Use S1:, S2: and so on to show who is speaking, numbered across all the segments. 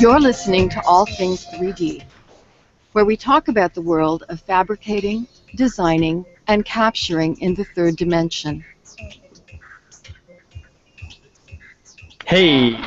S1: You're listening to All Things 3D, where we talk about the world of fabricating, designing, and capturing in the third dimension.
S2: Hey!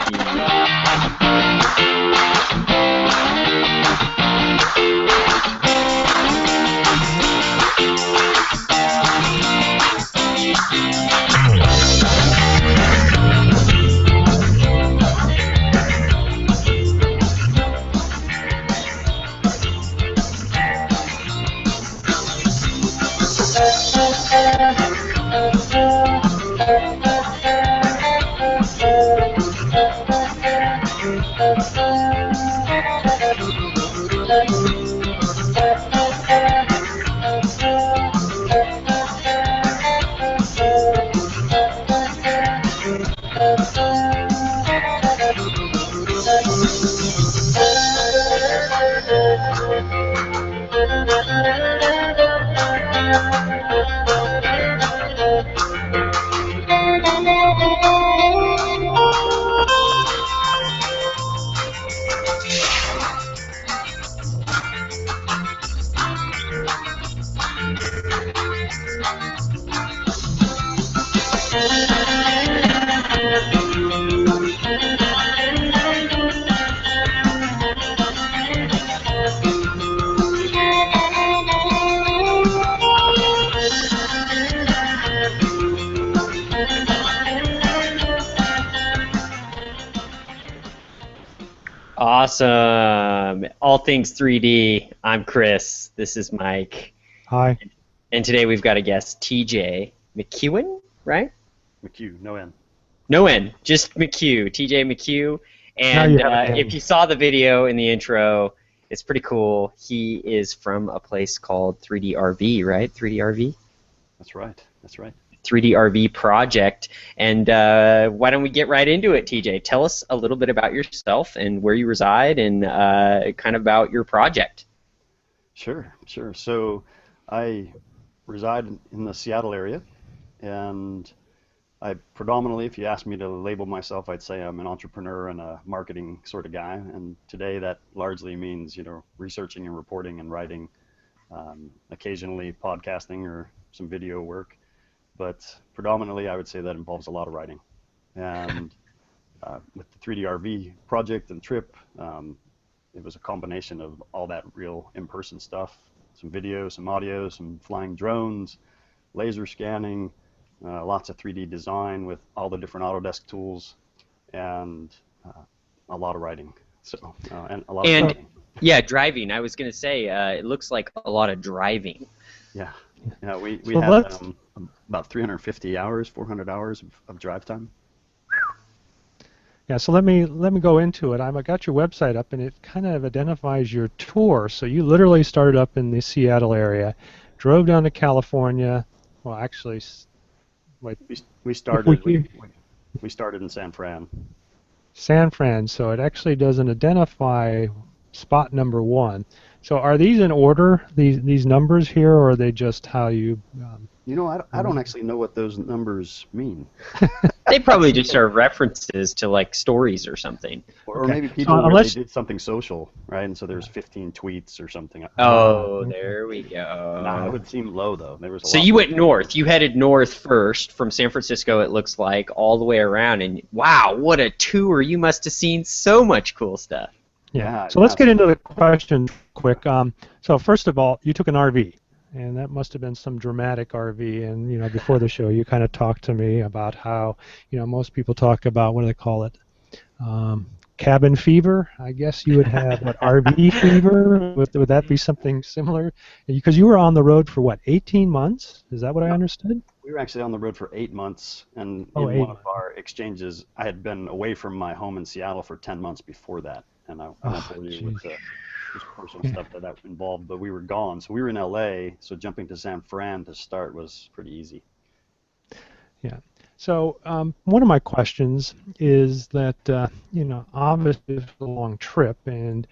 S2: Awesome. All Things 3D. I'm Chris. This is Mike.
S3: Hi.
S2: And today we've got a guest, TJ McCue, right?
S4: McCue, no N.
S2: No N, just McCue, TJ McCue. And if you saw the video in the intro, it's pretty cool. He is from a place called 3DRV, right? 3DRV?
S4: That's right. That's right.
S2: 3DRV project. And why don't we get right into it, TJ? Tell us a little bit about yourself and where you reside and kind of about your project.
S4: Sure. So I reside in the Seattle area, and I predominantly, if you ask me to label myself, I'd say I'm an entrepreneur and a marketing sort of guy. And today that largely means, researching and reporting and writing, occasionally podcasting or some video work. But predominantly, I would say that involves a lot of writing. And with the 3DRV project and trip, it was a combination of all that real in-person stuff, some video, some audio, some flying drones, laser scanning, lots of 3D design with all the different Autodesk tools, and a lot of writing. So and a lot of driving.
S2: Yeah, driving. I was going to say, it looks like a lot of driving.
S4: Yeah. We had about 350 hours, 400 hours of drive time.
S3: Yeah, so let me go into it. I got your website up, and it kind of identifies your tour. So you literally started up in the Seattle area, drove down to California. Well, actually,
S4: we started in San Fran.
S3: San Fran. So it actually doesn't identify spot number one. So are these in order, these numbers here, or are they just how you...
S4: I don't actually know what those numbers mean.
S2: They probably just are references to, like, stories or something.
S4: Or maybe people really did something social, right? And so there's 15 tweets or something.
S2: Oh, there we go.
S4: No, it would seem low, though. There was a
S2: so you went north. You headed north first from San Francisco, it looks like, all the way around. And, wow, what a tour. You must have seen so much cool stuff.
S3: Yeah. So let's get into the question quick. So first of all, you took an RV, and that must have been some dramatic RV. And before the show, you kind of talked to me about how most people talk about, what do they call it, cabin fever. I guess you would have what, RV fever? Would that be something similar? Because you were on the road for what, 18 months? Is that what I understood?
S4: We were actually on the road for 8 months, and in one of our exchanges, I had been away from my home in Seattle for 10 months before that. And I won't bore you with the personal stuff that involved, but we were gone. So we were in LA, so jumping to San Fran to start was pretty easy.
S3: Yeah. So one of my questions is that, obviously it's a long trip, and,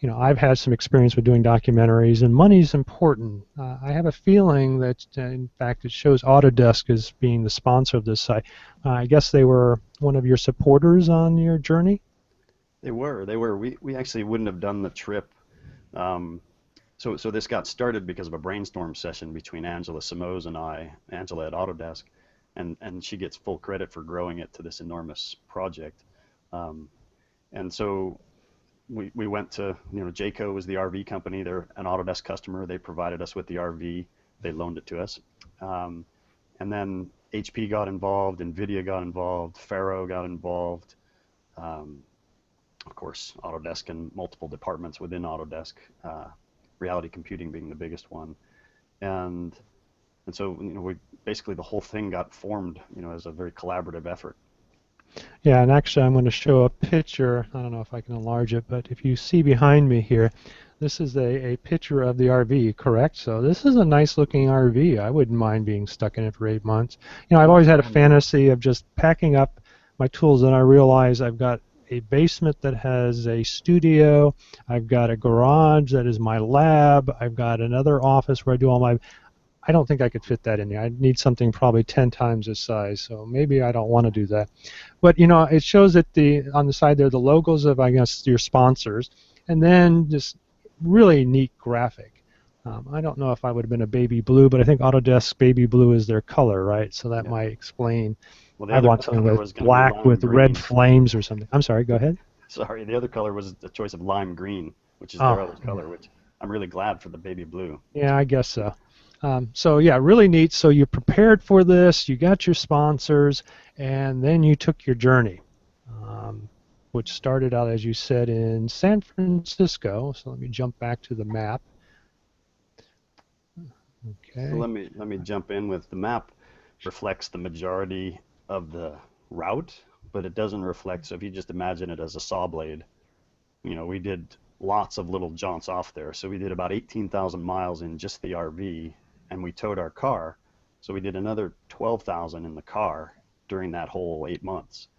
S3: I've had some experience with doing documentaries, and money's important. I have a feeling that, in fact, it shows Autodesk as being the sponsor of this site. I guess they were one of your supporters on your journey?
S4: They were. They were. We actually wouldn't have done the trip. So this got started because of a brainstorm session between Angela Simoes and I, Angela at Autodesk, and she gets full credit for growing it to this enormous project. And so we went to, Jayco was the RV company. They're an Autodesk customer. They provided us with the RV. They loaned it to us. And then HP got involved, NVIDIA got involved, Faro got involved. Of course, Autodesk and multiple departments within Autodesk, reality computing being the biggest one. And so, we basically the whole thing got formed, as a very collaborative effort.
S3: Yeah, and actually I'm going to show a picture. I don't know if I can enlarge it, but if you see behind me here, this is a picture of the RV, correct? So this is a nice looking RV. I wouldn't mind being stuck in it for 8 months. I've always had a fantasy of just packing up my tools, and I realize I've got a basement that has a studio, I've got a garage that is my lab, I've got another office where I do all my... I don't think I could fit that in there. I'd need something probably 10 times this size, so maybe I don't want to do that. But, it shows that on the side there, the logos of, I guess, your sponsors, and then this really neat graphic. I don't know if I would have been a baby blue, but I think Autodesk baby blue is their color, right? So that might explain.
S4: Well,
S3: I want something with black with red flames or something. I'm sorry, go ahead.
S4: Sorry, the other color was the choice of lime green, which is their other color, which I'm really glad for the baby blue.
S3: Yeah, I guess so. So yeah, really neat. So you prepared for this, you got your sponsors, and then you took your journey, which started out, as you said, in San Francisco. So let me jump back to the map. Okay.
S4: So let me jump in with the map. Reflects the majority of the route, but it doesn't reflect. So if you just imagine it as a saw blade, we did lots of little jaunts off there. So we did about 18,000 miles in just the RV, and we towed our car. So we did another 12,000 in the car during that whole 8 months.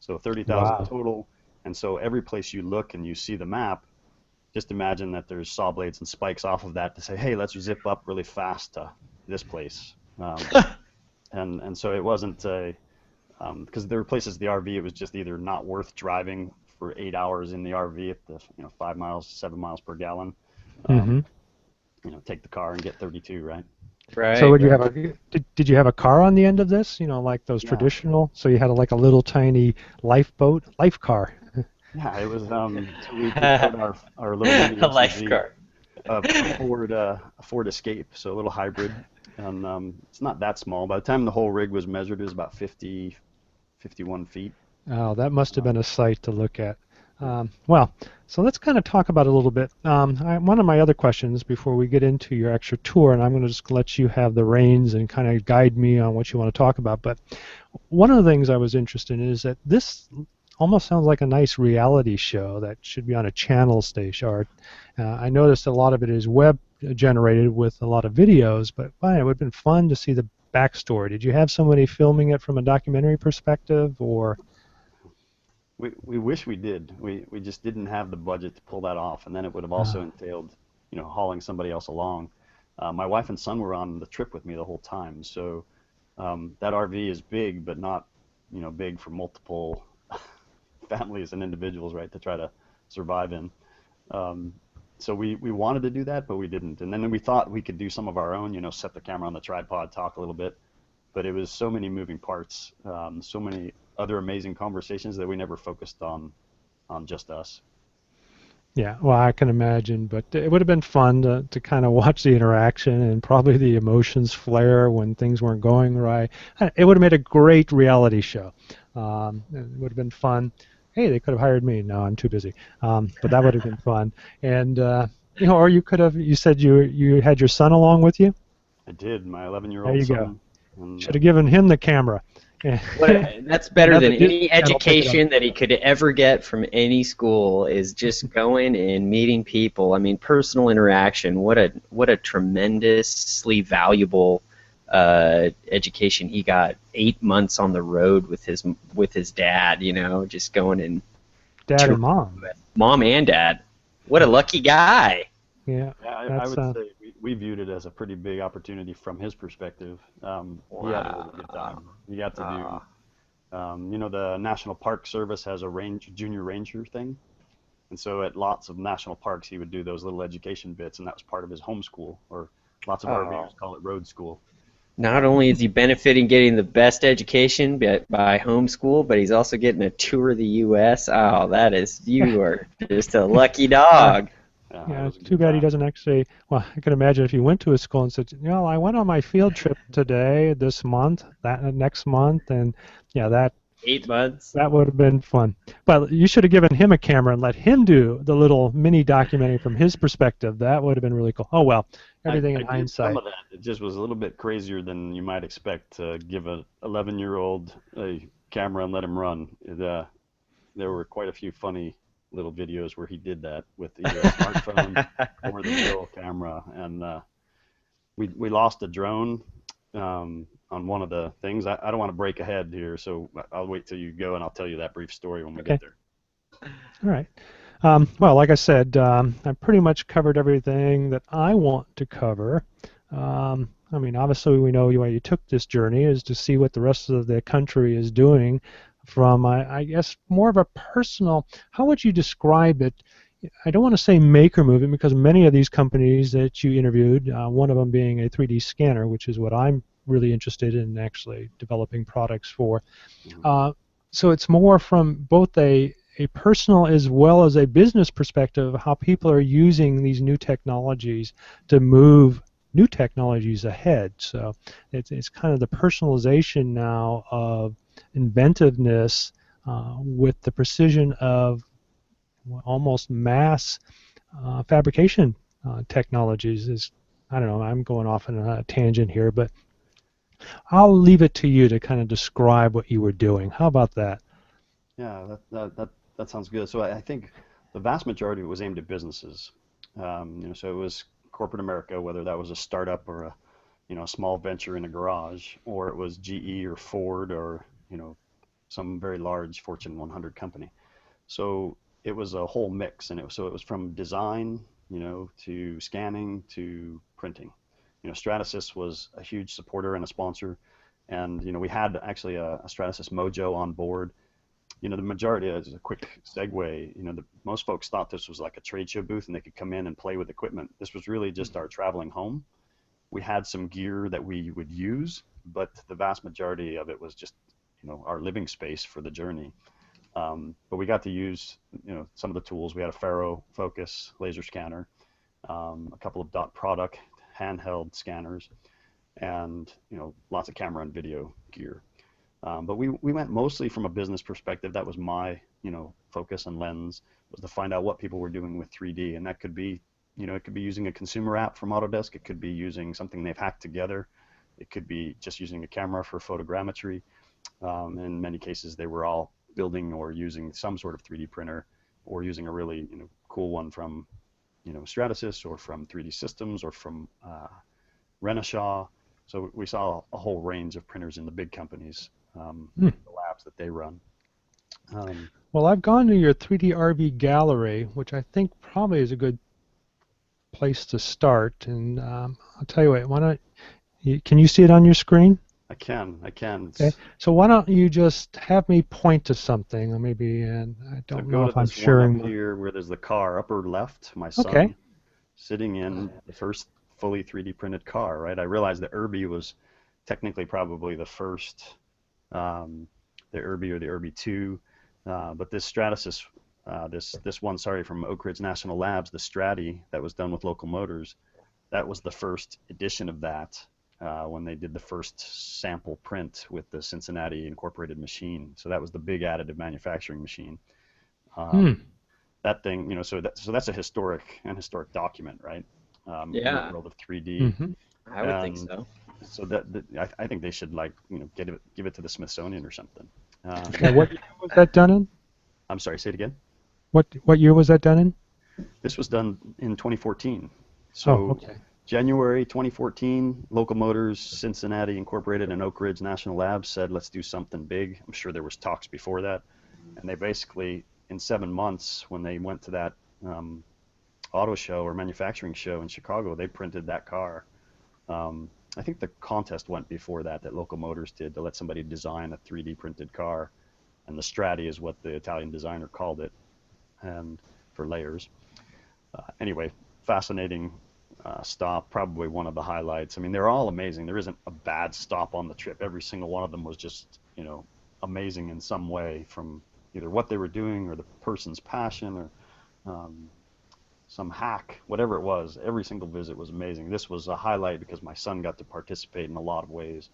S4: So 30,000 total. And so every place you look and you see the map, just imagine that there's saw blades and spikes off of that to say, hey, let's zip up really fast to this place. And so it wasn't because there were places in the RV it was just either not worth driving for 8 hours in the RV at the 5 miles, 7 miles per gallon. Take the car and get 32, right?
S2: Right.
S3: So would you have did you have a car on the end of this? Like those traditional? So you had like a little tiny life car.
S4: Yeah, it was. So we put our little mini
S2: a life car.
S4: A Ford Escape, so a little hybrid, and it's not that small. By the time the whole rig was measured, it was about 51 feet.
S3: Oh, that must have been a sight to look at. Well, so let's kind of talk about it a little bit. One of my other questions before we get into your extra tour, and I'm going to just let you have the reins and kind of guide me on what you want to talk about, but one of the things I was interested in is that this almost sounds like a nice reality show that should be on a channel station. I noticed a lot of it is web generated with a lot of videos, but it would have been fun to see the backstory. Did you have somebody filming it from a documentary perspective, or?
S4: We wish we did. We just didn't have the budget to pull that off, and then it would have also entailed, hauling somebody else along. My wife and son were on the trip with me the whole time, so that RV is big, but not, big for multiple families and individuals, right, to try to survive in. So we wanted to do that, but we didn't. And then we thought we could do some of our own, set the camera on the tripod, talk a little bit, but it was so many moving parts, so many other amazing conversations that we never focused on just us.
S3: Yeah, well, I can imagine, but it would have been fun to kind of watch the interaction and probably the emotions flare when things weren't going right. It would have made a great reality show. It would have been fun. Hey, they could have hired me. No, I'm too busy. But that would have been fun. And or you could have. You said you had your son along with you.
S4: I did. My 11-year-old son.
S3: There you go. Should have given him the camera.
S2: That's better than any education that he could ever get from any school, is just going and meeting people. I mean, personal interaction. What a tremendously valuable education he got. 8 months on the road with his dad, just going and
S3: dad and
S4: mom
S2: and dad. What a lucky guy.
S4: Yeah, I would say we viewed it as a pretty big opportunity from his perspective. He had a really good time. He got to You know, the National Park Service has a junior ranger thing. And so at lots of national parks, he would do those little education bits, and that was part of his homeschool, or lots of
S2: Oh.
S4: RVers call it road school.
S2: Not only is he benefiting getting the best education by homeschool, but he's also getting a tour of the U.S. Oh, you are just a lucky
S3: Yeah.
S2: dog.
S3: Yeah,
S4: It was
S3: it's
S4: a
S3: too
S4: good
S3: bad he
S4: time.
S3: doesn't actually. Well, I can imagine if he went to a school and said, you know, I went on my field trip today, this month, that next month, and yeah, that
S2: 8 months.
S3: that would have been fun. But you should have given him a camera and let him do the little mini documentary from his perspective. That would have been really cool. Oh well, everything in
S4: I did some
S3: hindsight.
S4: of that. It just was a little bit crazier than you might expect to give a 11-year-old a camera and let him run. There were quite a few funny little videos where he did that with either a smartphone or the real camera. And we lost a drone on one of the things. I don't want to break ahead here, so I'll wait till you go and I'll tell you that brief story when we
S3: Okay.
S4: get there.
S3: All right. Well, like I said, I pretty much covered everything that I want to cover. I mean, obviously, we know why you took this journey is to see what the rest of the country is doing from, I guess, more of a personal, how would you describe it? I don't want to say maker movement because many of these companies that you interviewed, one of them being a 3D scanner, which is what I'm really interested in actually developing products for.
S4: Mhm.
S3: Uh, so it's more from both a personal as well as a business perspective how people are using these new technologies to move new technologies ahead. So it's kind of the personalization now of inventiveness with the precision of almost mass fabrication technologies. Is I don't know. I'm going off on a tangent here, but I'll leave it to you to kind of describe what you were doing. How about that?
S4: Yeah, that sounds good. So I think the vast majority of it was aimed at businesses. You know, so it was corporate America, whether that was a startup or a small venture in a garage, or it was GE or Ford or, some very large Fortune 100 company. So it was a whole mix, and so it was from design, to scanning to printing. Stratasys was a huge supporter and a sponsor, and we had actually a Stratasys Mojo on board. The majority, as a quick segue, most folks thought this was like a trade show booth and they could come in and play with equipment. This was really just our traveling home. We had some gear that we would use, but the vast majority of it was just, our living space for the journey. But we got to use, some of the tools. We had a Faro Focus laser scanner, a couple of dot product handheld scanners, and lots of camera and video gear. But we went mostly from a business perspective. That was my focus and lens, was to find out what people were doing with 3D, and that could be it could be using a consumer app from Autodesk. It could be using something they've hacked together. It could be just using a camera for photogrammetry. In many cases, they were all building or using some sort of 3D printer, or using a really cool one from Stratasys or from 3D Systems or from Renishaw. So we saw a whole range of printers in the big companies,
S3: Hmm.
S4: the labs that they run. Um,
S3: Well, I've gone to your 3D RV gallery, which I think probably is a good place to start. And I'll tell you what, why don't can you see it on your screen?
S4: I can.
S3: Okay. So why don't you just have me point to something, or maybe, and I
S4: So
S3: don't
S4: go
S3: know
S4: to
S3: if I'm
S4: this one up
S3: sharing my.
S4: here where there's the car, upper left, my
S3: Okay.
S4: son sitting in the first fully 3D printed car, right? I realized the Irby was technically probably the first, um, the Irby or the Irby 2, but this Stratasys, this one, sorry, from Oak Ridge National Labs, the Strati that was done with Local Motors, that was the first edition of that, when they did the first sample print with the Cincinnati Incorporated machine. So that was the big additive manufacturing machine.
S3: Hmm.
S4: Um, that thing, so that's a historic document, right? In the
S2: Yeah,
S4: world of 3D,
S3: Mm-hmm.
S2: I would think
S4: and
S2: so.
S4: so I think they should, like, give it to the Smithsonian or something.
S3: Okay. What year was that done in?
S4: I'm sorry, say it again.
S3: What year was that done in?
S4: This was done in 2014.
S3: Oh,
S4: So
S3: okay.
S4: January 2014, Local Motors, Cincinnati Incorporated, and Oak Ridge National Labs said, let's do something big. I'm sure there was talks before that, and they basically, in 7 months, when they went to that auto show or manufacturing show in Chicago, they printed that car. Um, I think the contest went before that Local Motors did to let somebody design a 3D printed car, and the Strati is what the Italian designer called it, and for layers. Anyway, fascinating stop, probably one of the highlights. I mean, they're all amazing. There isn't a bad stop on the trip. Every single one of them was just, amazing in some way, from either what they were doing or the person's passion or some hack, whatever it was. Every single visit was amazing. This was a highlight because my son got to participate in a lot of ways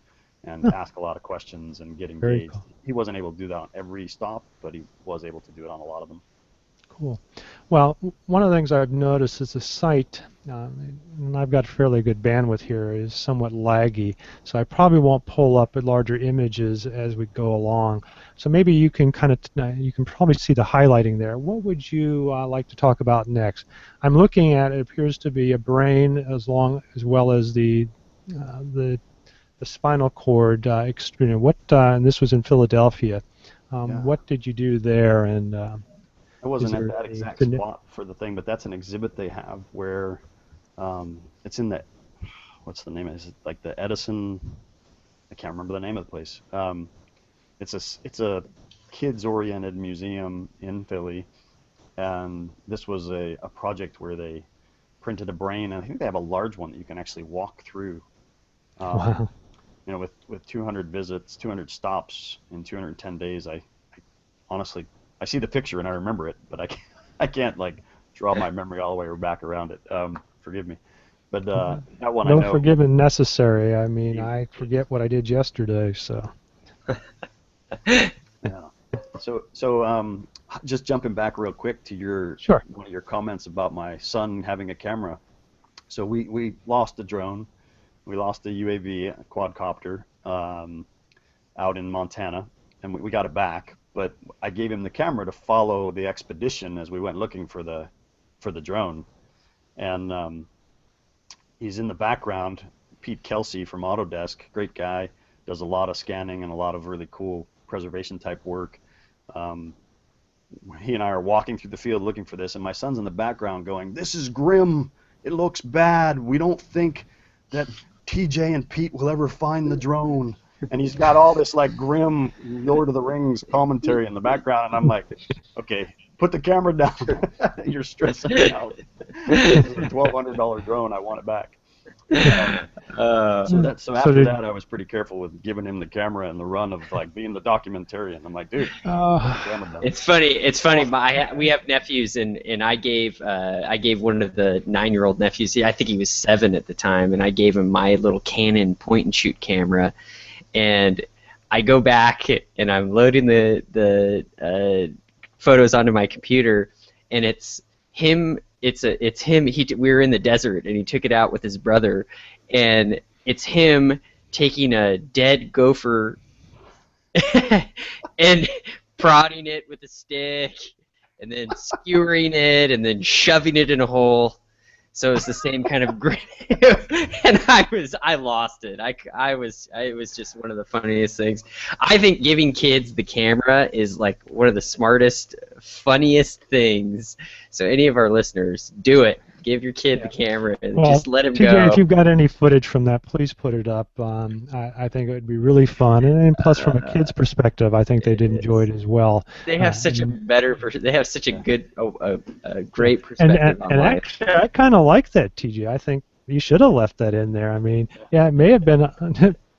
S4: and ask a lot of questions and get engaged.
S3: Cool.
S4: He wasn't able to do that on every stop, but he was able to do it on a lot of them.
S3: Cool. Well, one of the things I've noticed is the site, and I've got fairly good bandwidth here, is somewhat laggy, so I probably won't pull up larger images as we go along. So maybe you can you can probably see the highlighting there. What would you like to talk about next? I'm looking at, it appears to be a brain as well as the spinal cord extruded. And this was in Philadelphia. What did you do there? And
S4: I wasn't at that exact spot for the thing, but that's an exhibit they have where it's in the, what's the name? Is it like the Edison? I can't remember the name of the place. It's a kids-oriented museum in Philly, and this was a project where they printed a brain, and I think they have a large one that you can actually walk through.
S3: Wow.
S4: With 200 visits, 200 stops in 210 days, I honestly, I see the picture and I remember it, but I can't like draw my memory all the way back around it. Forgive me, but that one I know.
S3: No forgiving necessary. I mean, I forget what I did yesterday, so.
S4: Yeah. So just jumping back real quick to one of your comments about my son having a camera. So we lost a drone, we lost a UAV, a quadcopter, out in Montana, and we got it back. But I gave him the camera to follow the expedition as we went looking for the drone, and he's in the background. Pete Kelsey from Autodesk, great guy, does a lot of scanning and a lot of really cool preservation type work. He and I are walking through the field looking for this, and my son's in the background going, "This is grim. It looks bad. We don't think that TJ and Pete will ever find the drone." And he's got all this like grim Lord of the Rings commentary in the background, and I'm like, "Okay, put the camera down. You're stressing me out. This is a $1,200 drone. I want it back." So after that, I was pretty careful with giving him the camera and the run of like being the documentarian. I'm like, "Dude, put the camera down."
S2: It's funny. It's funny. We have nephews, and I gave one of the 9-year-old nephews. I think he was 7 at the time, and I gave him my little Canon point and shoot camera. And I go back and I'm loading the photos onto my computer, and it's him. It's him. We were in the desert, and he took it out with his brother, and it's him taking a dead gopher and prodding it with a stick, and then skewering it, and then shoving it in a hole. So it's the same kind of grit, and I lost it. It was just one of the funniest things. I think giving kids the camera is like one of the smartest, funniest things. So any of our listeners, do it. Give your kid the camera and just let him
S3: TJ,
S2: go.
S3: if you've got any footage from that, please put it up. I think it would be really fun, and plus, from a kid's perspective, I think they'd enjoy it as well.
S2: They have such a good, great perspective on
S3: and
S2: life.
S3: Actually, I kind of like that, TJ. I think you should have left that in there. I mean, yeah, it may have been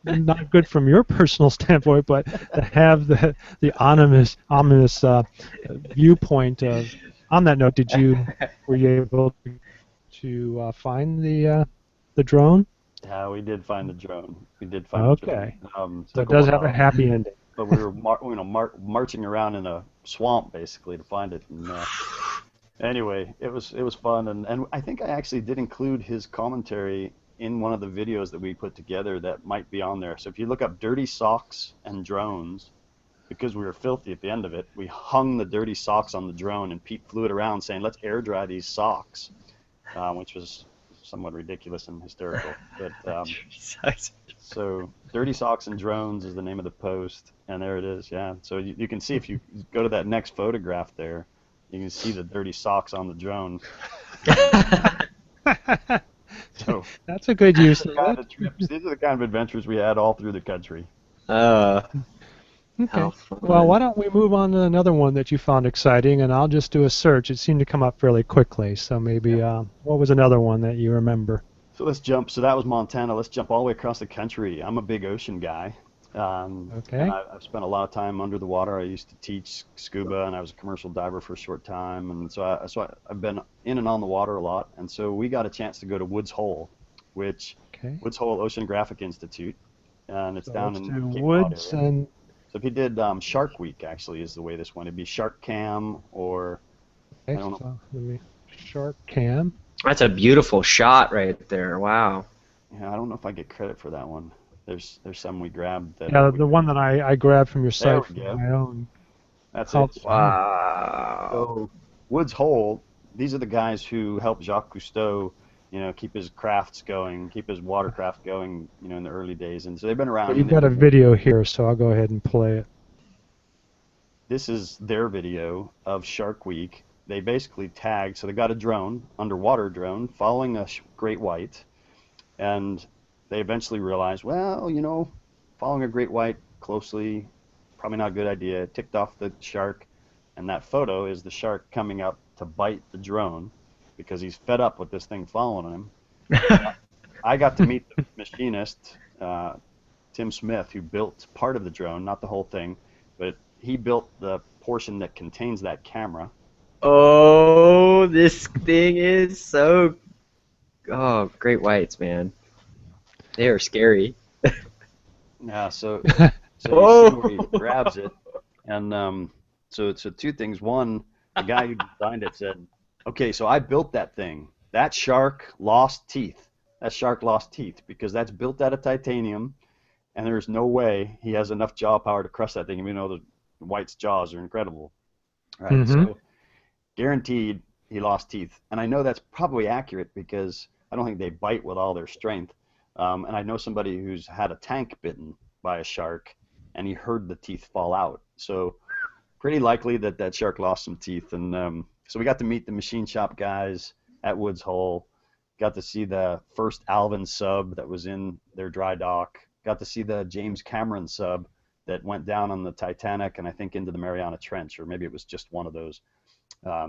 S3: not good from your personal standpoint, but to have the ominous viewpoint of. On that note, were you able to find the drone?
S4: Yeah, we did find the drone. We did find the drone.
S3: So it does have a happy ending.
S4: But we were marching around in a swamp basically to find it. And, anyway, it was fun, and I think I actually did include his commentary in one of the videos that we put together that might be on there. So if you look up dirty socks and drones, because we were filthy at the end of it, we hung the dirty socks on the drone, and Pete flew it around saying, "Let's air dry these socks," which was somewhat ridiculous and hysterical. But so dirty socks and drones is the name of the post, and there it is. Yeah, so you can see if you go to that next photograph there, you can see the dirty socks on the drone. So
S3: that's That's a good use of it.
S4: These are the kind of adventures we had all through the country.
S3: Okay.
S2: How fun.
S3: Well, why don't we move on to another one that you found exciting, and I'll just do a search. It seemed to come up fairly quickly, so maybe what was another one that you remember?
S4: So let's jump. So that was Montana. Let's jump all the way across the country. I'm a big ocean guy.
S3: Okay.
S4: And I've spent a lot of time under the water. I used to teach scuba, and I was a commercial diver for a short time. And I've been in and on the water a lot. And so we got a chance to go to Woods Hole, Woods Hole Oceanographic Institute, and it's down in Cape
S3: Woods
S4: Cod area.
S3: and
S4: So if you did Shark Week, actually, is the way this one. It'd be Shark Cam or I don't know.
S3: so let me Shark Cam.
S2: That's a beautiful shot right there. Wow.
S4: Yeah, I don't know if I get credit for that one. There's some we grabbed.
S3: Yeah, the one that I grabbed from your
S4: There
S3: site
S4: we
S3: for
S4: go.
S3: my own.
S4: That's
S3: Oh,
S4: it.
S2: Wow.
S4: So Woods Hole, these are the guys who helped Jacques Cousteau, keep his crafts going, keep his watercraft going, in the early days. And so they've been around.
S3: You've got a video here, so I'll go ahead and play it.
S4: This is their video of Shark Week. They basically tagged, so they got a drone, underwater drone, following a great white, and they eventually realized, well, following a great white closely, probably not a good idea. Ticked off the shark, and that photo is the shark coming up to bite the drone because he's fed up with this thing following him. I got to meet the machinist, Tim Smith, who built part of the drone, not the whole thing, but he built the portion that contains that camera.
S2: Oh, this thing is so... Oh, great whites, man. They are scary.
S4: Yeah, so
S2: Whoa.
S4: you see where he grabs it, and so two things. One, the guy who designed it said, "Okay, so I built that thing. That shark lost teeth. That shark lost teeth because that's built out of titanium, and there's no way he has enough jaw power to crush that thing. Even though the white's jaws are incredible, right?
S3: Mm-hmm.
S4: So guaranteed he lost teeth, and I know that's probably accurate because I don't think they bite with all their strength." And I know somebody who's had a tank bitten by a shark, and he heard the teeth fall out. So pretty likely that shark lost some teeth. And so we got to meet the machine shop guys at Woods Hole. Got to see the first Alvin sub that was in their dry dock. Got to see the James Cameron sub that went down on the Titanic and I think into the Mariana Trench, or maybe it was just one of those.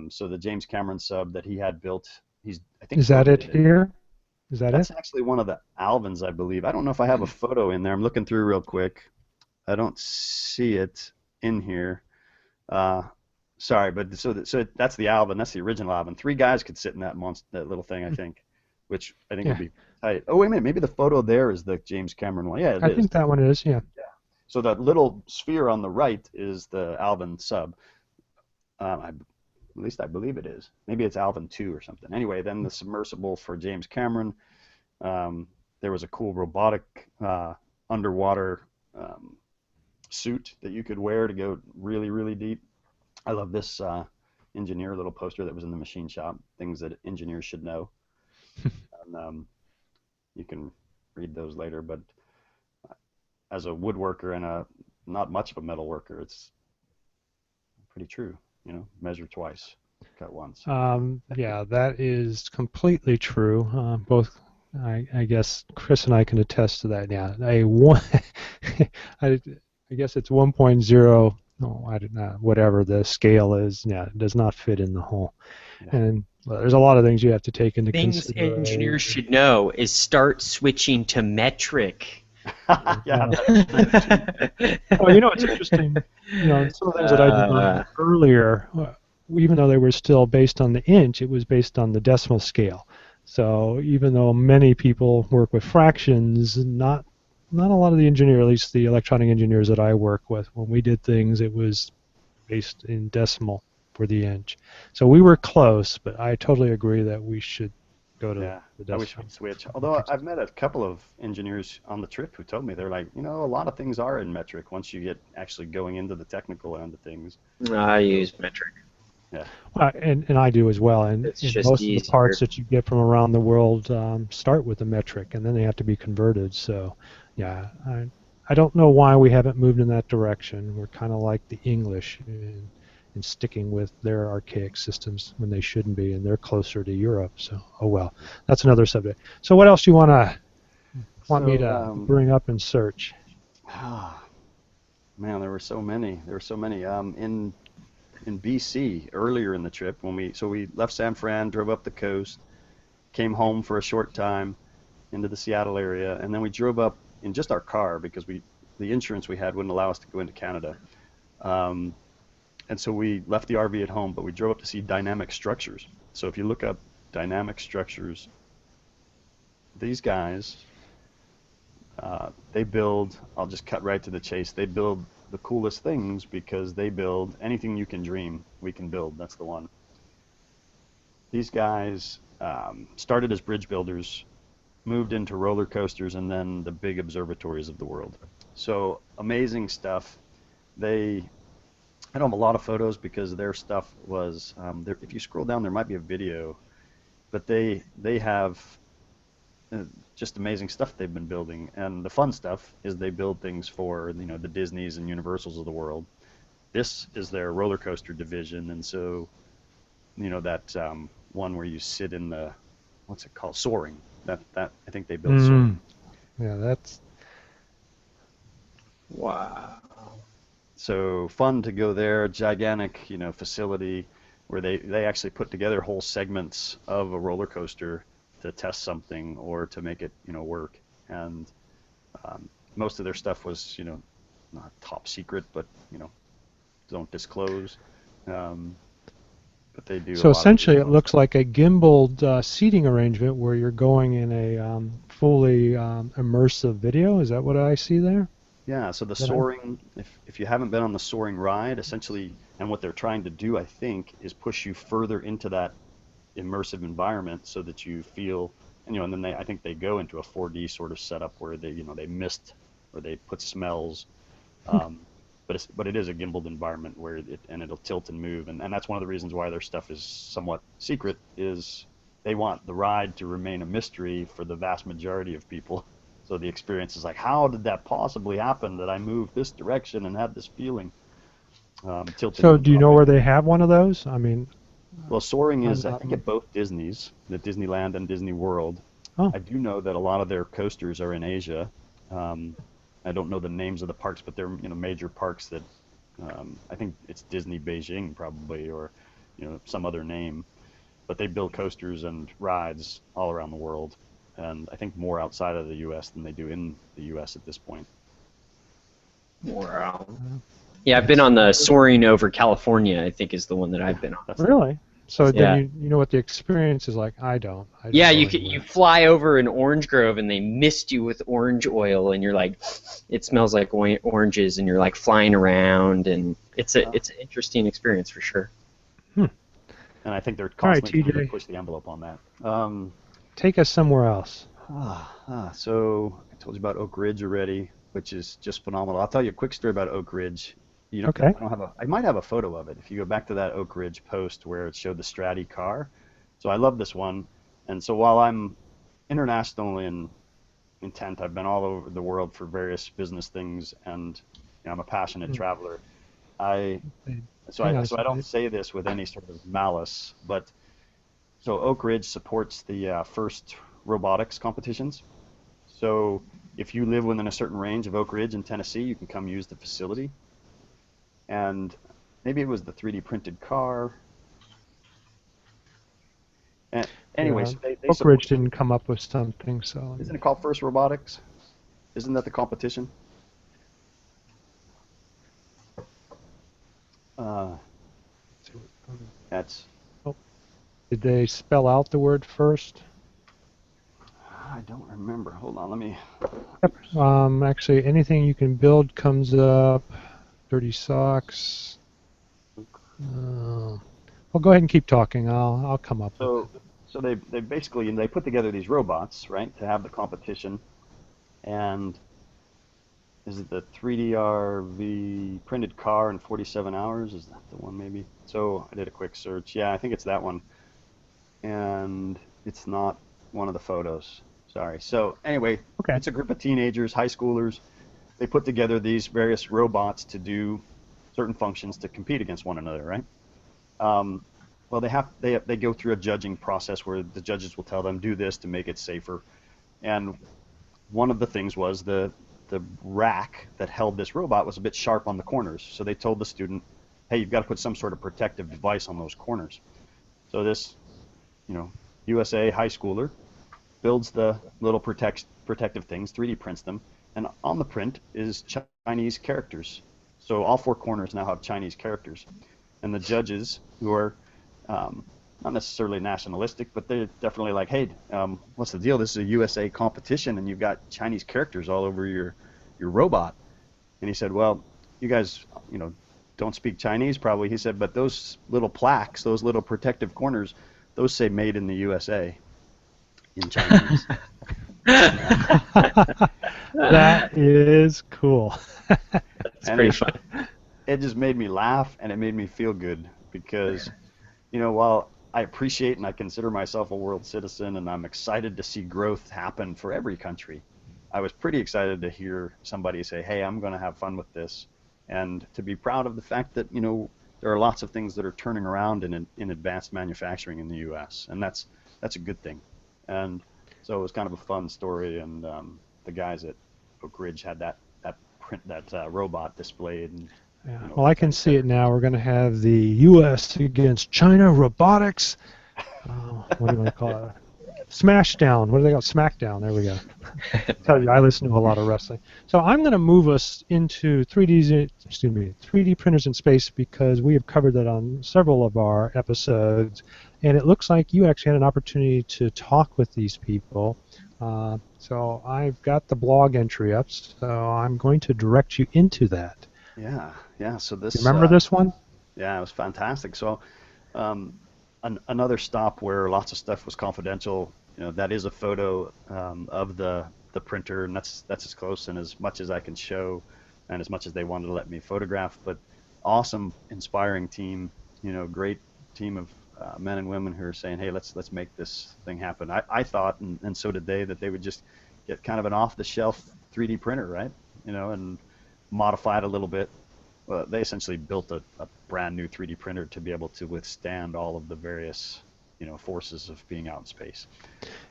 S4: So the James Cameron sub that he had built, I think.
S3: Is that it here? Is that
S4: That's
S3: it?
S4: actually one of the Alvins, I believe. I don't know if I have a photo in there. I'm looking through real quick. I don't see it in here. Sorry, but so that's the Alvin. That's the original Alvin. 3 guys could sit in that that little thing, I think, which I think would be tight. Oh, wait a minute. Maybe the photo there is the James Cameron one. Yeah, it is.
S3: I think that one is, yeah.
S4: So that little sphere on the right is the Alvin sub. At least I believe it is. Maybe it's Alvin 2 or something. Anyway, then the submersible for James Cameron. There was a cool robotic underwater suit that you could wear to go really, really deep. I love this engineer little poster that was in the machine shop, things that engineers should know. And you can read those later, but as a woodworker and not much of a metal worker, it's pretty true. Measure twice, cut once.
S3: Yeah, that is completely true. Both, I guess Chris and I can attest to that. Yeah, I guess it's 1.0. No, I don't know. Whatever the scale is, yeah, it does not fit in the hole.
S4: Yeah.
S3: And well, there's a lot of things you have to take into
S2: Things
S3: consideration.
S2: engineers should know is start switching to metric.
S4: Yeah.
S3: Well, it's interesting. Some of the things that I did earlier, even though they were still based on the inch, it was based on the decimal scale. So even though many people work with fractions, not a lot of the engineers, at least the electronic engineers that I work with, when we did things, it was based in decimal for the inch. So we were close, but I totally agree that we should go to the decimal.
S4: I wish we'd switch. Although I've met a couple of engineers on the trip who told me they're like, a lot of things are in metric once you get actually going into the technical end of things.
S2: I use metric.
S4: Yeah.
S3: And I do as well. And
S2: It's
S3: most
S2: just
S3: of the parts
S2: easier.
S3: that you get from around the world start with the metric, and then they have to be converted. So, yeah, I don't know why we haven't moved in that direction. We're kind of like the English. and sticking with their archaic systems when they shouldn't be, and they're closer to Europe. So, oh well, that's another subject. So, what else do you want me to bring up in search?
S4: Man, there were so many. In BC earlier in the trip when we left San Fran, drove up the coast, came home for a short time into the Seattle area, and then we drove up in just our car because the insurance we had wouldn't allow us to go into Canada. And so we left the RV at home, but we drove up to see Dynamic Structures. So if you look up Dynamic Structures, these guys, they build, I'll just cut right to the chase, they build the coolest things because they build anything you can dream, we can build. That's the one. These guys started as bridge builders, moved into roller coasters, and then the big observatories of the world. So amazing stuff. I don't have a lot of photos because their stuff was, if you scroll down, there might be a video, but they have just amazing stuff they've been building. And the fun stuff is they build things for, the Disneys and Universals of the world. This is their roller coaster division, and so, that one where you sit in the, what's it called, soaring. That I think they built soaring.
S3: Yeah, that's
S2: wow.
S4: So fun to go there, gigantic, facility where they actually put together whole segments of a roller coaster to test something or to make it, work. And most of their stuff was, not top secret, but, don't disclose. But they do.
S3: So essentially, it looks like a gimbaled seating arrangement where you're going in a fully immersive video. Is that what I see there?
S4: Yeah, so the soaring, if you haven't been on the soaring ride, essentially, and what they're trying to do, I think, is push you further into that immersive environment so that you feel, and then I think they go into a 4D sort of setup where they mist or they put smells, but it is a gimbaled environment where it'll tilt and move, and that's one of the reasons why their stuff is somewhat secret, is they want the ride to remain a mystery for the vast majority of people. So the experience is like, how did that possibly happen that I moved this direction and had this feeling?
S3: So do you know where they have one of those? I mean,
S4: well, soaring is, I think, at both Disneys, the Disneyland and Disney World.
S3: Oh.
S4: I do know that a lot of their coasters are in Asia. I don't know the names of the parks, but they're major parks that I think it's Disney Beijing probably, or some other name. But they build coasters and rides all around the world, and I think more outside of the U.S. than they do in the U.S. at this point.
S2: Wow. Yeah, I've been on the soaring over California, I think is the one that I've been on.
S3: Really? So then you know what the experience is like. I don't
S2: yeah, you fly over an orange grove and they mist you with orange oil, and you're like, it smells like oranges, and you're like flying around, and it's an interesting experience for sure.
S4: And I think they're constantly trying to push the envelope on that.
S3: Take us somewhere else.
S4: So I told you about Oak Ridge already, which is just phenomenal. I'll tell you a quick story about Oak Ridge.
S3: Okay.
S4: I might have a photo of it if you go back to that Oak Ridge post where it showed the Stratty car. So I love this one. And so while I'm international in intent, I've been all over the world for various business things, and I'm a passionate traveler. So I don't say this with any sort of malice, but so Oak Ridge supports the first robotics competitions. So if you live within a certain range of Oak Ridge in Tennessee, you can come use the facility. And maybe it was the 3D printed car. And anyways, they
S3: Oak Ridge didn't come up with something, so.
S4: Isn't it called First Robotics? Isn't that the competition? That's.
S3: Oh. Did they spell out the word first?
S4: I don't remember. Hold on, let me.
S3: Yep. Actually, anything you can build comes up. Dirty socks. Well, go ahead and keep talking. I'll come up.
S4: So they basically they put together these robots, right, to have the competition, and is it the 3DRV printed car in 47 hours? Is that the one maybe? So I did a quick search. Yeah, I think it's that one, and it's not one of the photos. Sorry. So anyway, It's a group of teenagers, high schoolers. They put together these various robots to do certain functions to compete against one another, right? Well, they go through a judging process where the judges will tell them do this to make it safer, and one of the things was the rack that held this robot was a bit sharp on the corners, so they told the student, hey, you've got to put some sort of protective device on those corners. So this, USA high schooler builds the little protective things, 3D prints them, and on the print is Chinese characters. So all four corners now have Chinese characters. And the judges, who are not necessarily nationalistic, but they're definitely like, hey, what's the deal? This is a USA competition, and you've got Chinese characters all over your robot. And he said, well, you guys, don't speak Chinese probably. He said, but those little plaques, those little protective corners, those say made in the USA in Chinese.
S3: That is cool.
S2: That's pretty fun.
S4: It just made me laugh, and it made me feel good because, while I appreciate and I consider myself a world citizen and I'm excited to see growth happen for every country, I was pretty excited to hear somebody say, hey, I'm going to have fun with this, and to be proud of the fact that, there are lots of things that are turning around in advanced manufacturing in the U.S., and that's a good thing. And so it was kind of a fun story, and the guys at Oak Ridge had that robot displayed. And,
S3: yeah. Well, I can see it now. We're going to have the U.S. against China robotics. What do you want to call it? Smashdown. What do they call it? Smackdown. There we go. Tell you, I listen to a lot of wrestling. So I'm going to move us into 3D printers in space, because we have covered that on several of our episodes, and it looks like you actually had an opportunity to talk with these people. So I've got the blog entry up, so I'm going to direct you into that.
S4: Yeah. So this.
S3: You remember this one?
S4: Yeah, it was fantastic. So, another stop where lots of stuff was confidential. That is a photo of the printer, and that's as close and as much as I can show, and as much as they wanted to let me photograph. But awesome, inspiring team. Great team of men and women who are saying, hey, let's make this thing happen. I thought, and so did they, that they would just get kind of an off-the-shelf 3D printer, right? And modify it a little bit. They essentially built a brand new 3D printer to be able to withstand all of the various, forces of being out in space.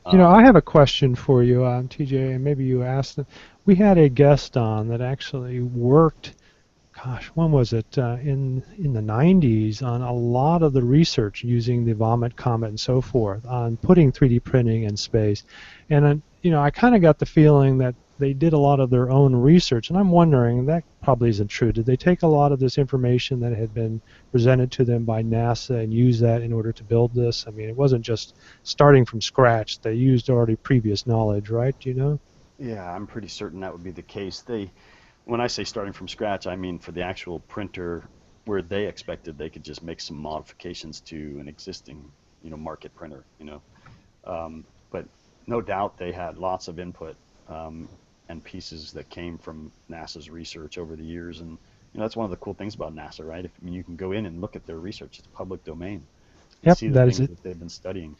S3: I have a question for you, TJ, and maybe you asked them. We had a guest on that actually worked, when was it, in the 90s, on a lot of the research using the Vomit Comet and so forth on putting 3D printing in space. And, I kind of got the feeling that they did a lot of their own research, and I'm wondering, that probably isn't true. Did they take a lot of this information that had been presented to them by NASA and use that in order to build this? I mean, it wasn't just starting from scratch. They used already previous knowledge, right? Do you know?
S4: Yeah, I'm pretty certain that would be the case. When I say starting from scratch, I mean for the actual printer, where they expected they could just make some modifications to an existing, market printer, but no doubt they had lots of input and pieces that came from NASA's research over the years, and that's one of the cool things about NASA, right? You can go in and look at their research; it's public domain.
S3: Yep,
S4: see the
S3: that
S4: things
S3: is it.
S4: that they've been studying.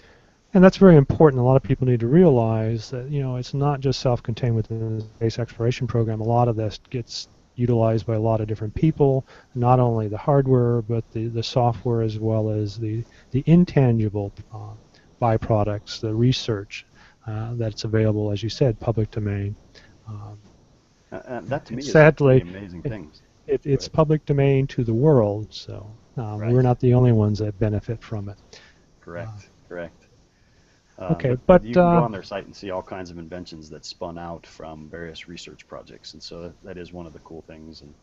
S3: And that's very important. A lot of people need to realize that, it's not just self-contained within the space exploration program. A lot of this gets utilized by a lot of different people, not only the hardware, but the software, as well as the intangible byproducts, the research that's available, as you said, public domain.
S4: And that to me
S3: sadly,
S4: is an amazing thing.
S3: It's public domain to the world, so
S4: Right.
S3: we're not the only ones that benefit from it.
S4: Correct.
S3: Okay, but
S4: you can go on their site and see all kinds of inventions that spun out from various research projects, and so that is one of the cool things. And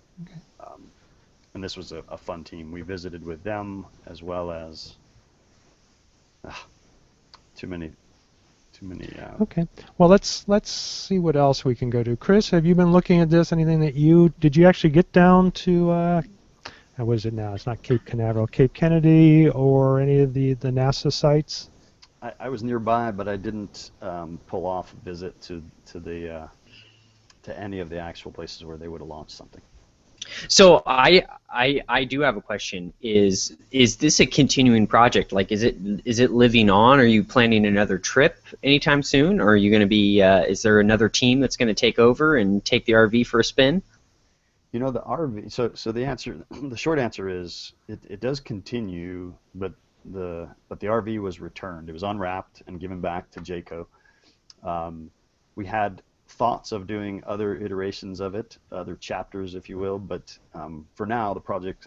S4: and this was a fun team. We visited with them, as well as too many.
S3: Okay. Well, let's see what else we can go to. Chris, have you been looking at this? Anything that did you actually get down to? What is it now? It's not Cape Canaveral, Cape Kennedy, or any of the NASA sites?
S4: I was nearby, but I didn't pull off a visit to any of the actual places where they would have launched something.
S2: So I do have a question. Is this a continuing project? Like, is it living on? Are you planning another trip anytime soon? Or are you going to be? Is there another team that's going to take over and take the RV for a spin?
S4: You know, the RV. So the answer, the short answer is it does continue, but the RV was returned. It was unwrapped and given back to Jayco. Um, we had thoughts of doing other iterations of it, other chapters, if you will, but for now, the project,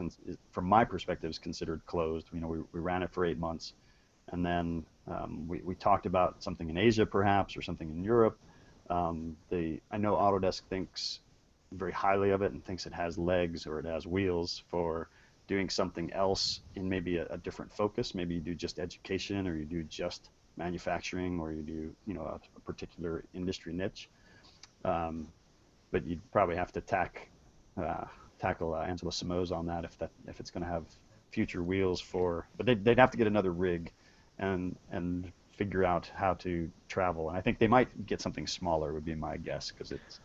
S4: from my perspective, is considered closed. You know, we ran it for 8 months, and then we talked about something in Asia, perhaps, or something in Europe. I know Autodesk thinks very highly of it and thinks it has legs or it has wheels for doing something else in maybe a different focus. Maybe you do just education, or you do just manufacturing, or you do, you know, a particular industry niche. Um, but you'd probably have to tackle Angela Simoes on that if it's going to have future wheels for. But they'd have to get another rig and figure out how to travel. And I think they might get something smaller, would be my guess, because it's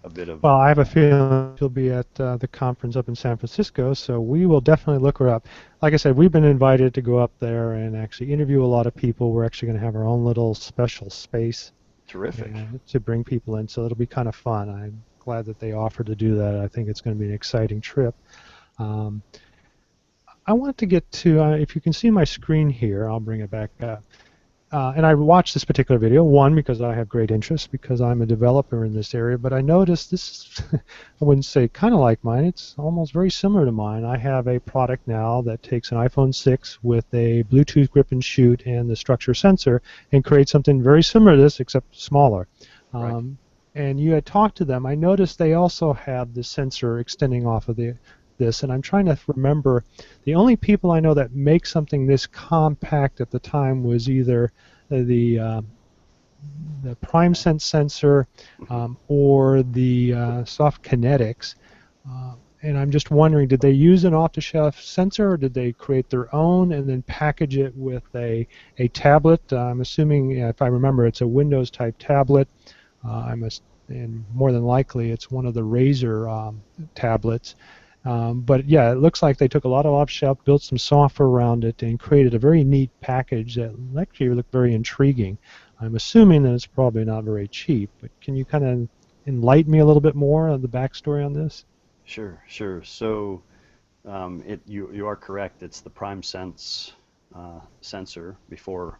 S4: a bit of.
S3: Well, I have a feeling she'll be at the conference up in San Francisco, so we will definitely look her up. Like I said, we've been invited to go up there and actually interview a lot of people. We're actually going to have our own little special space.
S4: Terrific.
S3: To bring people in, so it'll be kind of fun. I'm glad that they offered to do that. I think it's going to be an exciting trip. Um, I want to get to, if you can see my screen here, I'll bring it back up. And I watched this particular video, one, because I have great interest, because I'm a developer in this area, but I noticed this, I wouldn't say kind of like mine, it's almost very similar to mine. I have a product now that takes an iPhone 6 with a Bluetooth grip and shoot and the structure sensor and creates something very similar to this, except smaller.
S4: Right.
S3: And you had talked to them. I noticed they also have the sensor extending off of this, and I'm trying to remember, the only people I know that make something this compact at the time was either the PrimeSense sensor or the Soft Kinetics. And I'm just wondering, did they use an off-the-shelf sensor, or did they create their own and then package it with a tablet? I'm assuming, if I remember, it's a Windows-type tablet. And more than likely, it's one of the Razer tablets. But yeah, it looks like they took a lot of off-shelf, built some software around it, and created a very neat package that actually looked very intriguing. I'm assuming that it's probably not very cheap, but can you kind of enlighten me a little bit more on the backstory on this?
S4: Sure, sure. So you are correct. It's the PrimeSense sensor before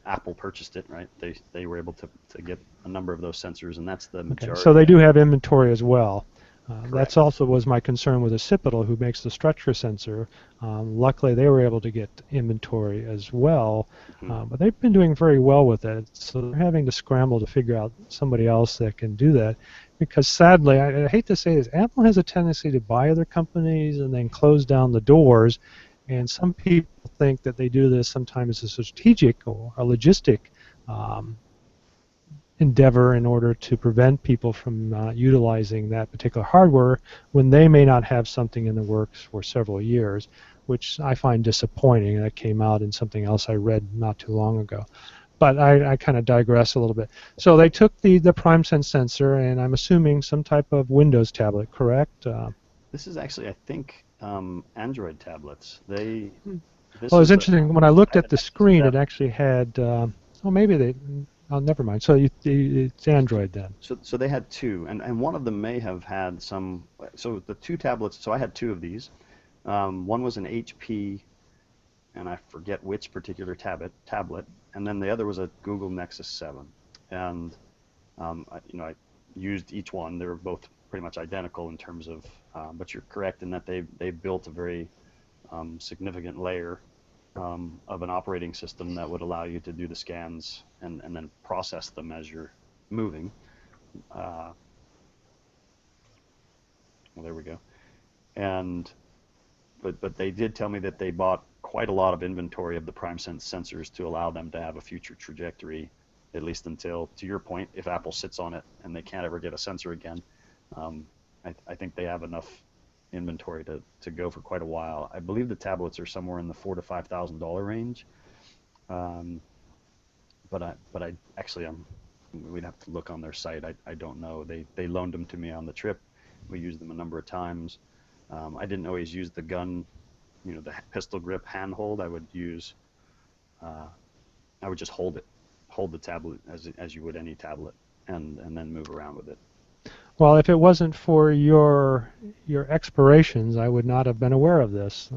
S4: Apple purchased it, right? They were able to get a number of those sensors, and that's the majority.
S3: Okay, so they do have inventory as well. That's
S4: Correct.
S3: also was my concern with Occipital, who makes the structure sensor. Luckily, they were able to get inventory as well, but they've been doing very well with it. So they're having to scramble to figure out somebody else that can do that. Because sadly, I hate to say this, Apple has a tendency to buy other companies and then close down the doors. And some people think that they do this sometimes as a strategic or a logistic endeavor in order to prevent people from utilizing that particular hardware when they may not have something in the works for several years, which I find disappointing. That came out in something else I read not too long ago. But I kind of digress a little bit. So they took the PrimeSense sensor, and I'm assuming some type of Windows tablet, correct?
S4: This is actually, I think, Android tablets. This
S3: Well, it's
S4: was
S3: interesting. When I looked at the screen, it actually had, maybe they, oh, never mind. So it's Android then.
S4: So they had two, and one of them may have had some. So the two tablets. So I had two of these. One was an HP, and I forget which particular tablet, and then the other was a Google Nexus 7. And I used each one. They were both pretty much identical in terms of, but you're correct in that they built a very significant layer of an operating system that would allow you to do the scans and then process them as you're moving. Well, there we go. But they did tell me that they bought quite a lot of inventory of the PrimeSense sensors to allow them to have a future trajectory, at least until, to your point, if Apple sits on it and they can't ever get a sensor again. I think they have enough inventory to go for quite a while. I believe the tablets are somewhere in the $4,000 to $5,000 range. But I actually, we'd have to look on their site. I don't know. They loaned them to me on the trip. We used them a number of times. I didn't always use the gun, the pistol grip handhold. I would just hold the tablet as you would any tablet, and then move around with it.
S3: Well, if it wasn't for your explorations, I would not have been aware of this.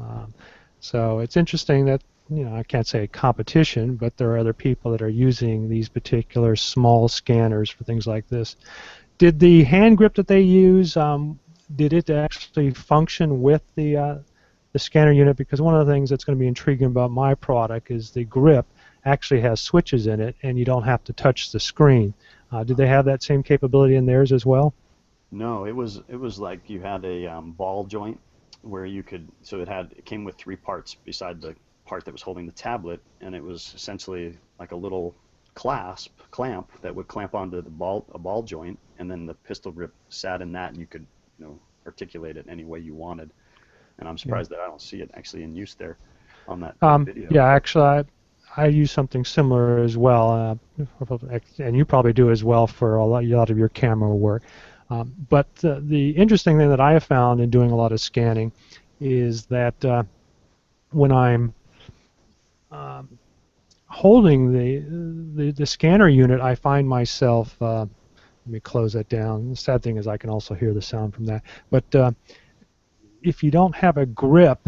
S3: So it's interesting that, I can't say competition, but there are other people that are using these particular small scanners for things like this. Did the hand grip that they use, did it actually function with the scanner unit? Because one of the things that's going to be intriguing about my product is the grip actually has switches in it, and you don't have to touch the screen. Did they have that same capability in theirs as well?
S4: No, it was like you had a ball joint where you could, so it came with three parts beside the part that was holding the tablet, and it was essentially like a little clamp that would clamp onto a ball joint, and then the pistol grip sat in that, and you could, articulate it any way you wanted. And I'm surprised that I don't see it actually in use there on that video.
S3: Yeah, actually, I use something similar as well, and you probably do as well for a lot of your camera work. But the interesting thing that I have found in doing a lot of scanning is that when I'm holding the scanner unit, I find myself, let me close that down. The sad thing is I can also hear the sound from that. But if you don't have a grip,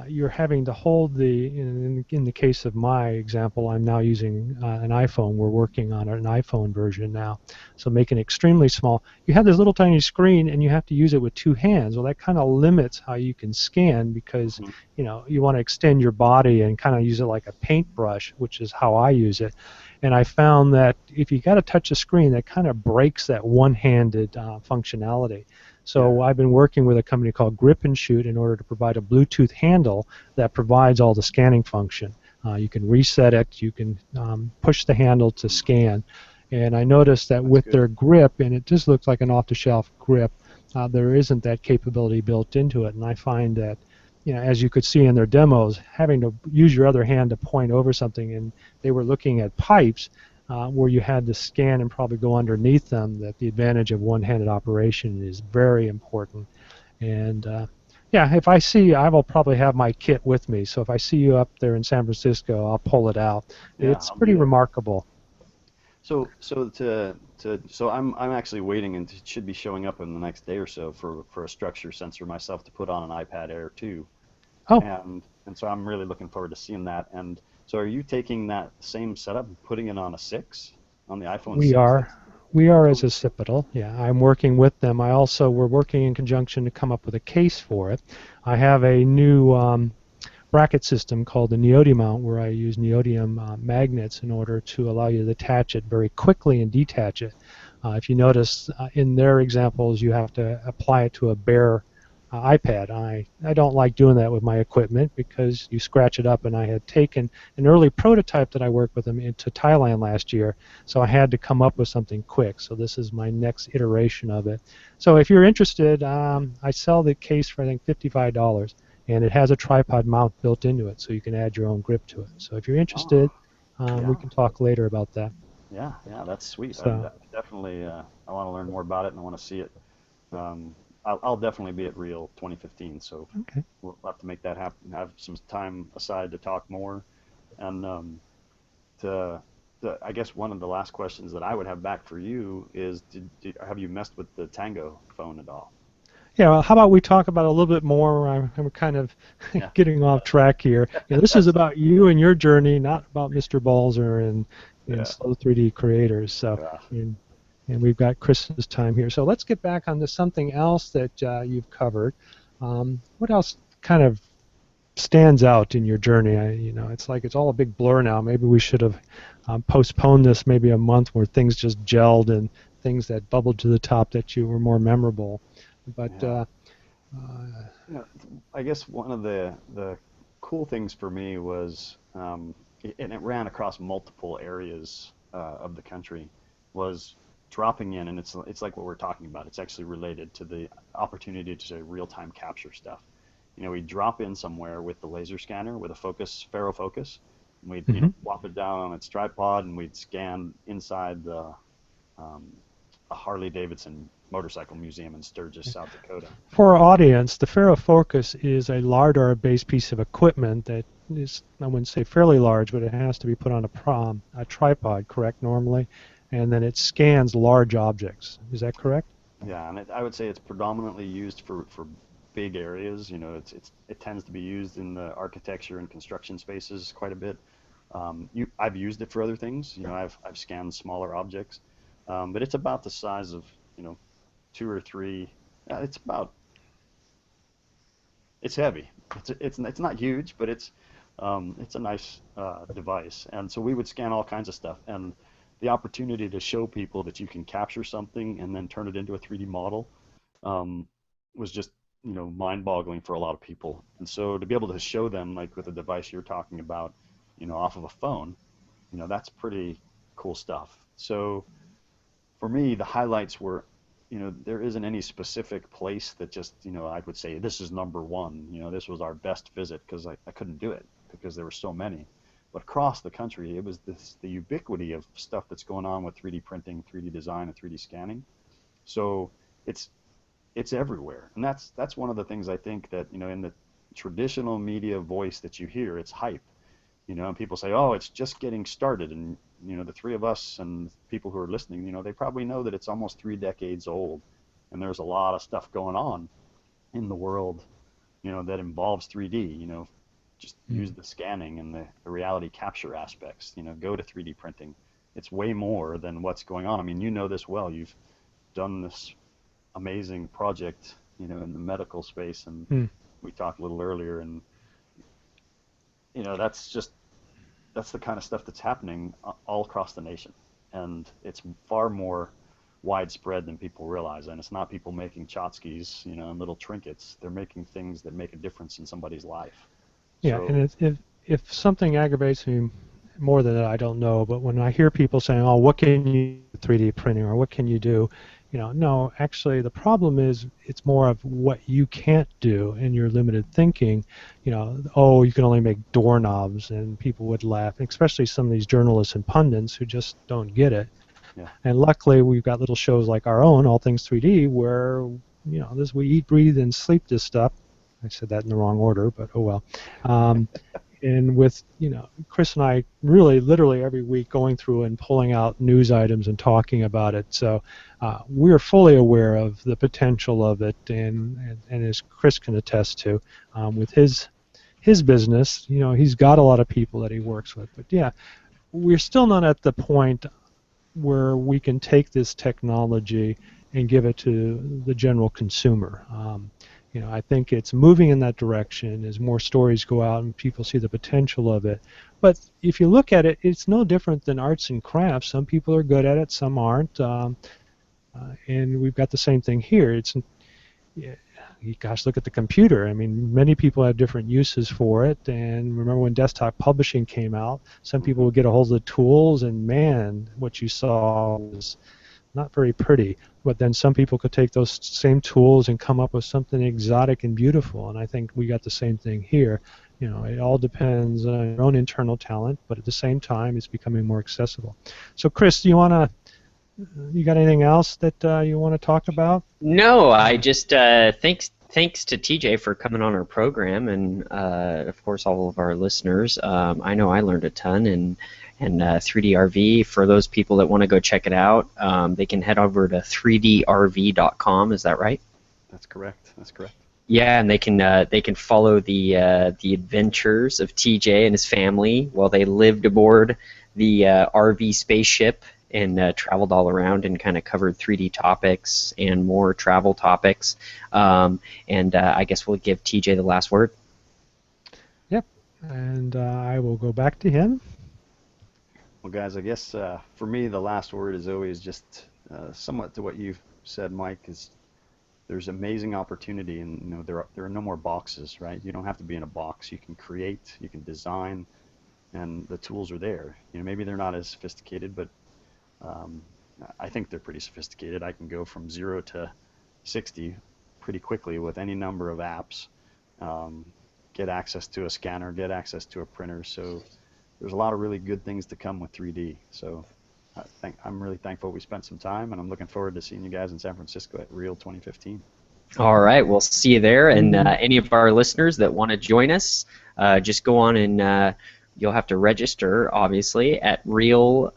S3: you're having to hold in the case of my example, I'm now using an iPhone. We're working on an iPhone version now, so making it extremely small. You have this little tiny screen, and you have to use it with two hands. Well, that kind of limits how you can scan because you want to extend your body and kind of use it like a paintbrush, which is how I use it. And I found that if you got to touch a screen, that kind of breaks that one-handed functionality. So I've been working with a company called Grip and Shoot in order to provide a Bluetooth handle that provides all the scanning function. You can reset it, you can push the handle to scan. And I noticed that with their grip, and it just looks like an off-the-shelf grip, there isn't that capability built into it. And I find that, as you could see in their demos, having to use your other hand to point over something, and they were looking at pipes, where you had to scan and probably go underneath them, that the advantage of one-handed operation is very important. And yeah, if I see, I will probably have my kit with me. So if I see you up there in San Francisco, I'll pull it out. Yeah, it's pretty remarkable.
S4: So I'm actually waiting, and it should be showing up in the next day or so for a structure sensor myself to put on an iPad Air 2.
S3: Oh.
S4: And so I'm really looking forward to seeing that. And so are you taking that same setup and putting it on a 6, on the iPhone 6?
S3: We are as occipital. Yeah, I'm working with them. We're working in conjunction to come up with a case for it. I have a new bracket system called the Neodymium mount, where I use neodymium magnets in order to allow you to attach it very quickly and detach it. If you notice in their examples, you have to apply it to a bare iPad. I don't like doing that with my equipment because you scratch it up, and I had taken an early prototype that I worked with them into Thailand last year, so I had to come up with something quick. So this is my next iteration of it. So if you're interested, I sell the case for I think $55, and it has a tripod mount built into it, so you can add your own grip to it. So if you're interested, we can talk later about that.
S4: Yeah, that's sweet.
S3: So,
S4: Definitely, I want to learn more about it, and I want to see it. I'll definitely be at Rio 2015, so we'll have to make that happen. Have some time aside to talk more, and I guess one of the last questions that I would have back for you is, have you messed with the Tango phone at all?
S3: Yeah, well, how about we talk about it a little bit more? I'm kind of getting off track here. This is about you and your journey, not about Mr. Balzer and Slow 3D creators. So. And we've got Chris's time here. So let's get back onto something else that you've covered. What else kind of stands out in your journey? It's like it's all a big blur now. Maybe we should have postponed this maybe a month where things just gelled and things that bubbled to the top that you were more memorable. But
S4: I guess one of the cool things for me was, and it ran across multiple areas of the country, was dropping in, and it's like what we're talking about. It's actually related to the opportunity to real-time capture stuff. We drop in somewhere with the laser scanner with a Faro focus, and we'd plop it down on its tripod, and we'd scan inside the a Harley-Davidson motorcycle museum in Sturgis, South Dakota.
S3: For our audience, the Faro Focus is a LiDAR-based piece of equipment that is, I wouldn't say fairly large, but it has to be put on a tripod, correct, normally? And then it scans large objects. Is that correct?
S4: Yeah, and I would say it's predominantly used for big areas. You know, it tends to be used in the architecture and construction spaces quite a bit. I've used it for other things. You know, I've scanned smaller objects, but it's about the size of, you know, two or three. It's about it's heavy. It's not huge, but it's a nice device. And so we would scan all kinds of stuff, and the opportunity to show people that you can capture something and then turn it into a 3D model um, was just, you know, mind-boggling for a lot of people. And so to be able to show them, like with the device you're talking about, you know, off of a phone, you know, that's pretty cool stuff. So for me, the highlights were, you know, there isn't any specific place that just, you know, I would say this is number one. You know, this was our best visit because I couldn't do it because there were so many. But across the country, it was the ubiquity of stuff that's going on with 3D printing, 3D design, and 3D scanning. So it's it's everywhere, and that's one of the things I think that, you know, in the traditional media voice that you hear, it's hype. You know, and people say, oh, it's just getting started, and you know, the three of us and people who are listening, you know, they probably know that it's almost 3 decades old, and there's a lot of stuff going on in the world, you know, that involves 3D. You know, just use the scanning and the reality capture aspects. You know, go to 3D printing. It's way more than what's going on. I mean, you know this well. You've done this amazing project, you know, in the medical space, and
S3: Mm.
S4: we talked a little earlier, and you know, that's the kind of stuff that's happening all across the nation, and it's far more widespread than people realize. And it's not people making tchotchkes, you know, and little trinkets. They're making things that make a difference in somebody's life.
S3: Yeah, and
S4: So
S3: if something aggravates me more than that, I don't know. But when I hear people saying, "Oh, what can you do with 3D printing?" or "What can you do?" No, actually, the problem is it's more of what you can't do in your limited thinking. Oh, you can only make doorknobs, and people would laugh, especially some of these journalists and pundits who just don't get it.
S4: yeah,
S3: And luckily, we've got little shows like our own, All Things 3D, where this we eat, breathe, and sleep this stuff. I said that in the wrong order, but oh well. Um, and with Chris and I really literally every week going through and pulling out news items and talking about it. So we're fully aware of the potential of it, and as Chris can attest to, with his business, he's got a lot of people that he works with. But yeah, we're still not at the point where we can take this technology and give it to the general consumer. I think it's moving in that direction as more stories go out and people see the potential of it. But if you look at it, it's no different than arts and crafts. Some people are good at it, some aren't. And we've got the same thing here. Yeah, gosh, look at the computer. I mean, many people have different uses for it. And remember when desktop publishing came out, some people would get a hold of the tools, and man, what you saw was not very pretty. But then some people could take those same tools and come up with something exotic and beautiful. And I think we got the same thing here. It all depends on your own internal talent, but at the same time, it's becoming more accessible. So, Chris, you got anything else that you want to talk about?
S2: No, I just thanks to TJ for coming on our program, and of course all of our listeners. I know I learned a ton, and 3DRV, for those people that want to go check it out, they can head over to 3drv.com. Is that right?
S4: that's correct. That's correct.
S2: Yeah, and they can follow the adventures of TJ and his family while they lived aboard the RV spaceship and traveled all around and kind of covered 3D topics and more travel topics. And I guess we'll give TJ the last word.
S3: Yep, and I will go back to him.
S4: Well, guys, I guess for me, the last word is always just somewhat to what you've said, Mike. Is there's amazing opportunity, and there are no more boxes, right? You don't have to be in a box. You can create, you can design, and the tools are there. Maybe they're not as sophisticated, but um, I think they're pretty sophisticated. I can go from 0 to 60 pretty quickly with any number of apps. Um, get access to a scanner, get access to a printer. So there's a lot of really good things to come with 3D. So I'm really thankful we spent some time, and I'm looking forward to seeing you guys in San Francisco at Real 2015.
S2: All right, we'll see you there. And any of our listeners that want to join us, just go on and you'll have to register, obviously, at Real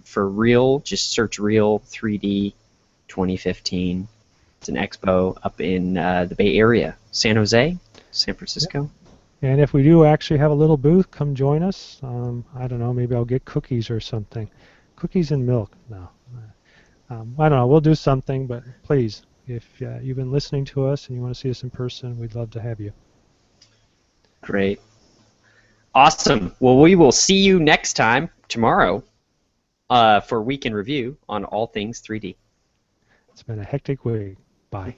S2: for Real. Just search Real 3D 2015. It's an expo up in the Bay Area, San Jose, San Francisco.
S3: And if we do actually have a little booth, come join us. I don't know, maybe I'll get cookies or something. Cookies and milk. No. I don't know. We'll do something, but please, if you've been listening to us and you want to see us in person, we'd love to have you.
S2: Great. Awesome. Well, we will see you next time, tomorrow, for Week in Review on all things 3D.
S3: It's been a hectic week. Bye.